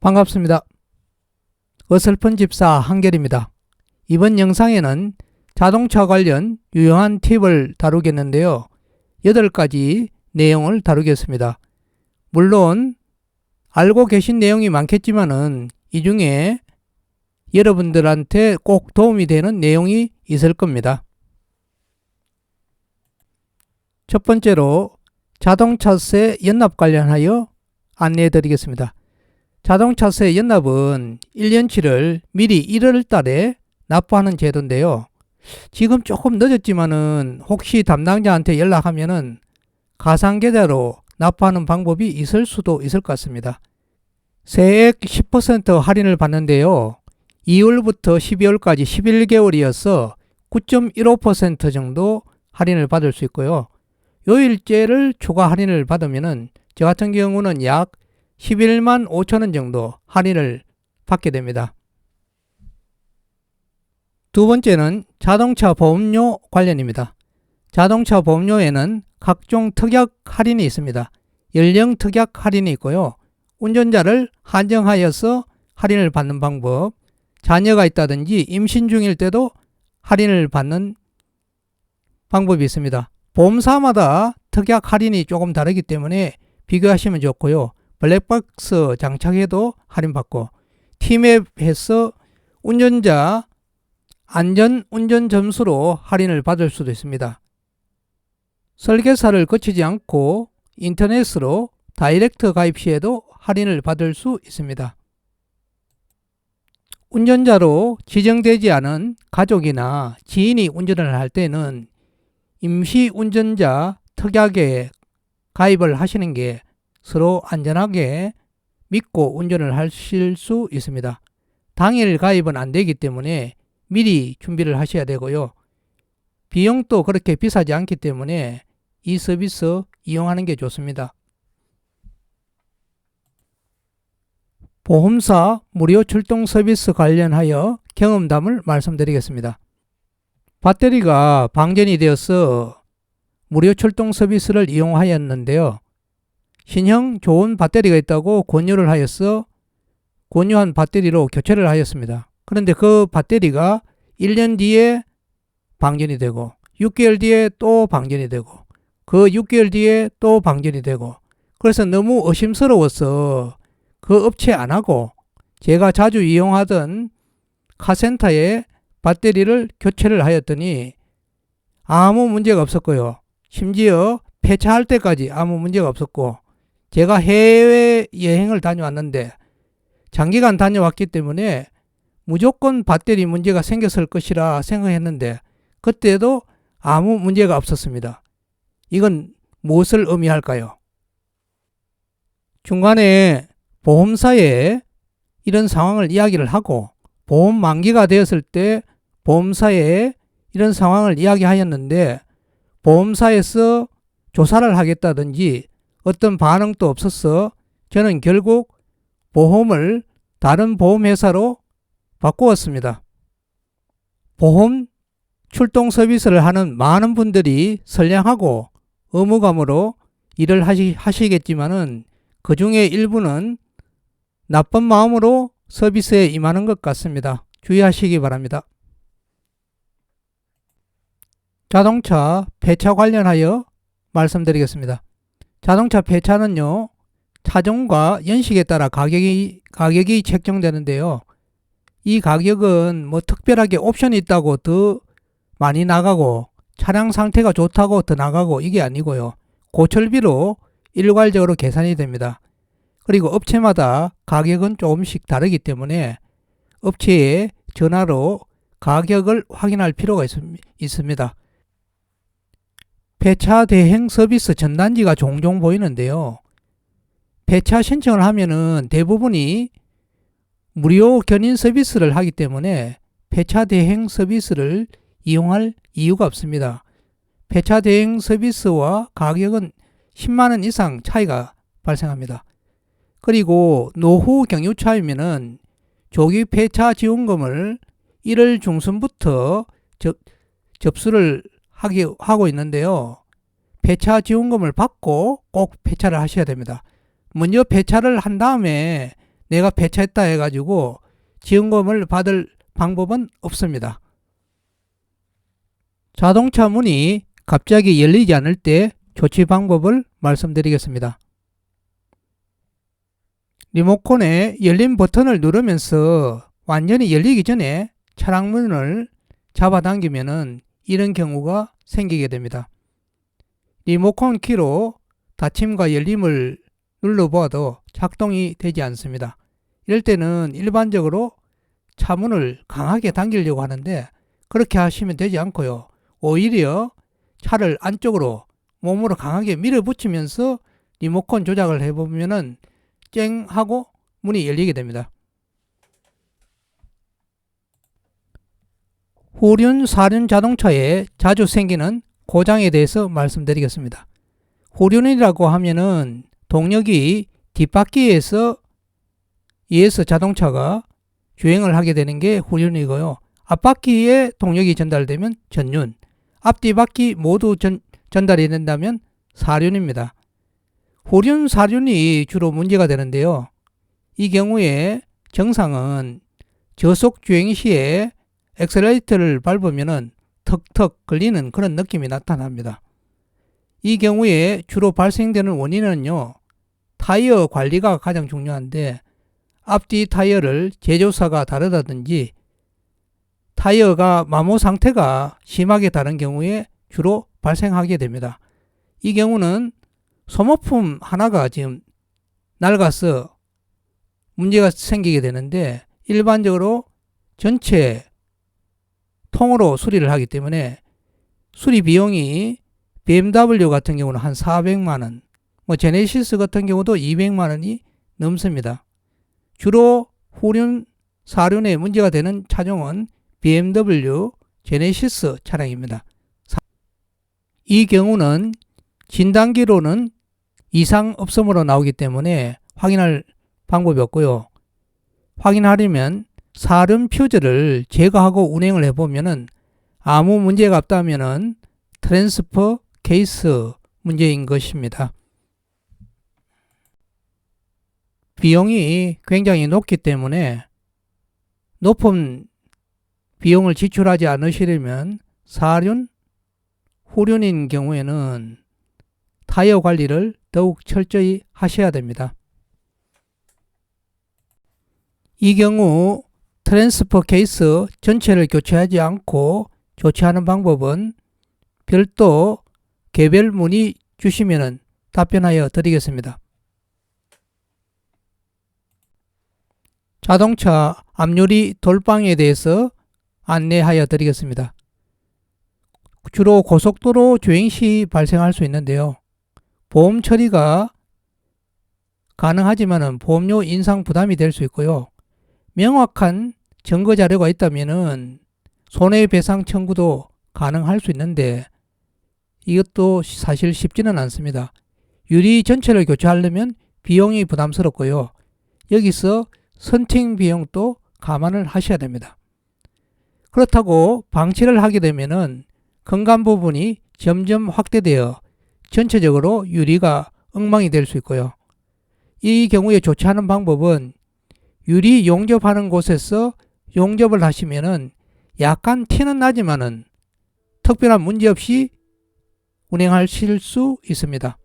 반갑습니다. 어설픈 집사 한결입니다. 이번 영상에는 자동차 관련 유용한 팁을 다루겠는데요. 8가지 내용을 다루겠습니다. 물론 알고 계신 내용이 많겠지만은 이 중에 여러분들한테 꼭 도움이 되는 내용이 있을 겁니다. 첫 번째로 자동차세 연납 관련하여 안내해 드리겠습니다. 자동차세 연납은 1년치를 미리 1월 달에 납부하는 제도인데요. 지금 조금 늦었지만은 혹시 담당자한테 연락하면은 가상계좌로 납부하는 방법이 있을 수도 있을 것 같습니다. 세액 10% 할인을 받는데요. 2월부터 12월까지 11개월이어서 9.15% 정도 할인을 받을 수 있고요. 요일제를 추가 할인을 받으면은 저 같은 경우는 약 11만 5천원 정도 할인을 받게 됩니다. 두 번째는 자동차 보험료 관련입니다. 자동차 보험료에는 각종 특약 할인이 있습니다. 연령 특약 할인이 있고요. 운전자를 한정하여서 할인을 받는 방법, 자녀가 있다든지 임신 중일 때도 할인을 받는 방법이 있습니다. 보험사마다 특약 할인이 조금 다르기 때문에 비교하시면 좋고요. 블랙박스 장착해도 할인받고, 티맵해서 운전자 안전 운전 점수로 할인을 받을 수도 있습니다. 설계사를 거치지 않고 인터넷으로 다이렉트 가입 시에도 할인을 받을 수 있습니다. 운전자로 지정되지 않은 가족이나 지인이 운전을 할 때는 임시 운전자 특약에 가입을 하시는 게 서로 안전하게 믿고 운전을 하실 수 있습니다. 당일 가입은 안 되기 때문에 미리 준비를 하셔야 되고요. 비용도 그렇게 비싸지 않기 때문에 이 서비스 이용하는 게 좋습니다. 보험사 무료 출동 서비스 관련하여 경험담을 말씀드리겠습니다. 배터리가 방전이 되어서 무료 출동 서비스를 이용하였는데요. 신형 좋은 배터리가 있다고 권유를 하여서 권유한 배터리로 교체를 하였습니다. 그런데 그 배터리가 1년 뒤에 방전이 되고 6개월 뒤에 또 방전이 되고 그 6개월 뒤에 또 방전이 되고, 그래서 너무 의심스러워서 그 업체 안 하고 제가 자주 이용하던 카센터에 배터리를 교체를 하였더니 아무 문제가 없었고요. 심지어 폐차할 때까지 아무 문제가 없었고, 제가 해외여행을 다녀왔는데 장기간 다녀왔기 때문에 무조건 배터리 문제가 생겼을 것이라 생각했는데 그때도 아무 문제가 없었습니다. 이건 무엇을 의미할까요? 중간에 보험사에 이런 상황을 이야기를 하고 보험 만기가 되었을 때 보험사에 이런 상황을 이야기하였는데 보험사에서 조사를 하겠다든지 어떤 반응도 없어서 저는 결국 보험을 다른 보험회사로 바꾸었습니다. 보험 출동 서비스를 하는 많은 분들이 선량하고 의무감으로 일을 하시겠지만은 그 중에 일부는 나쁜 마음으로 서비스에 임하는 것 같습니다. 주의하시기 바랍니다. 자동차 폐차 관련하여 말씀드리겠습니다. 자동차 폐차는요, 차종과 연식에 따라 가격이 책정되는데요. 이 가격은 뭐 특별하게 옵션이 있다고 더 많이 나가고 차량 상태가 좋다고 더 나가고 이게 아니고요. 고철비로 일괄적으로 계산이 됩니다. 그리고 업체마다 가격은 조금씩 다르기 때문에 업체에 전화로 가격을 확인할 필요가 있습니다. 폐차 대행 서비스 전단지가 종종 보이는데요. 폐차 신청을 하면은 대부분이 무료 견인 서비스를 하기 때문에 폐차 대행 서비스를 이용할 이유가 없습니다. 폐차 대행 서비스와 가격은 10만원 이상 차이가 발생합니다. 그리고 노후 경유차이면은 조기 폐차 지원금을 1월 중순부터 접수를 하고 있는데요. 폐차 지원금을 받고 꼭 폐차를 하셔야 됩니다. 먼저 폐차를 한 다음에 내가 폐차했다 해가지고 지원금을 받을 방법은 없습니다. 자동차 문이 갑자기 열리지 않을 때 조치 방법을 말씀드리겠습니다. 리모컨의 열림 버튼을 누르면서 완전히 열리기 전에 차량 문을 잡아당기면 이런 경우가 생기게 됩니다. 리모컨 키로 닫힘과 열림을 눌러보아도 작동이 되지 않습니다. 이럴 때는 일반적으로 차문을 강하게 당기려고 하는데 그렇게 하시면 되지 않고요. 오히려 차를 안쪽으로 몸으로 강하게 밀어붙이면서 리모컨 조작을 해보면은 쨍 하고 문이 열리게 됩니다. 후륜, 사륜 자동차에 자주 생기는 고장에 대해서 말씀드리겠습니다. 후륜이라고 하면은 동력이 뒷바퀴에서 의해서 자동차가 주행을 하게 되는 게 후륜이고요. 앞바퀴에 동력이 전달되면 전륜, 앞뒤바퀴 모두 전달이 된다면 사륜입니다. 후륜, 사륜이 주로 문제가 되는데요. 이 경우에 정상은 저속 주행 시에 엑셀레이터를 밟으면 턱턱 걸리는 그런 느낌이 나타납니다. 이 경우에 주로 발생되는 원인은요, 타이어 관리가 가장 중요한데 앞뒤 타이어를 제조사가 다르다든지 타이어가 마모 상태가 심하게 다른 경우에 주로 발생하게 됩니다. 이 경우는 소모품 하나가 지금 낡아서 문제가 생기게 되는데 일반적으로 전체 통으로 수리를 하기 때문에 수리 비용이 BMW 같은 경우는 한 400만원, 제네시스 같은 경우도 200만원이 넘습니다. 주로 후륜, 사륜에 문제가 되는 차종은 BMW, 제네시스 차량입니다. 이 경우는 진단기로는 이상 없음으로 나오기 때문에 확인할 방법이 없고요. 확인하려면 사륜 퓨즈를 제거하고 운행을 해보면 아무 문제가 없다면 트랜스퍼 케이스 문제인 것입니다. 비용이 굉장히 높기 때문에 높은 비용을 지출하지 않으시려면 사륜, 후륜인 경우에는 타이어 관리를 더욱 철저히 하셔야 됩니다. 이 경우 트랜스퍼 케이스 전체를 교체하지 않고 교체하는 방법은 별도 개별 문의 주시면 답변하여 드리겠습니다. 자동차 앞유리 돌방에 대해서 안내하여 드리겠습니다. 주로 고속도로 주행 시 발생할 수 있는데요. 보험 처리가 가능하지만 보험료 인상 부담이 될 수 있고요. 명확한 증거 자료가 있다면 손해배상 청구도 가능할 수 있는데 이것도 사실 쉽지는 않습니다. 유리 전체를 교체하려면 비용이 부담스럽고요. 여기서 선팅 비용도 감안을 하셔야 됩니다. 그렇다고 방치를 하게 되면은 건강 부분이 점점 확대되어 전체적으로 유리가 엉망이 될 수 있고요. 이 경우에 조치하는 방법은 유리 용접하는 곳에서 용접을 하시면은 약간 티는 나지만은 특별한 문제 없이 운행하실 수 있습니다.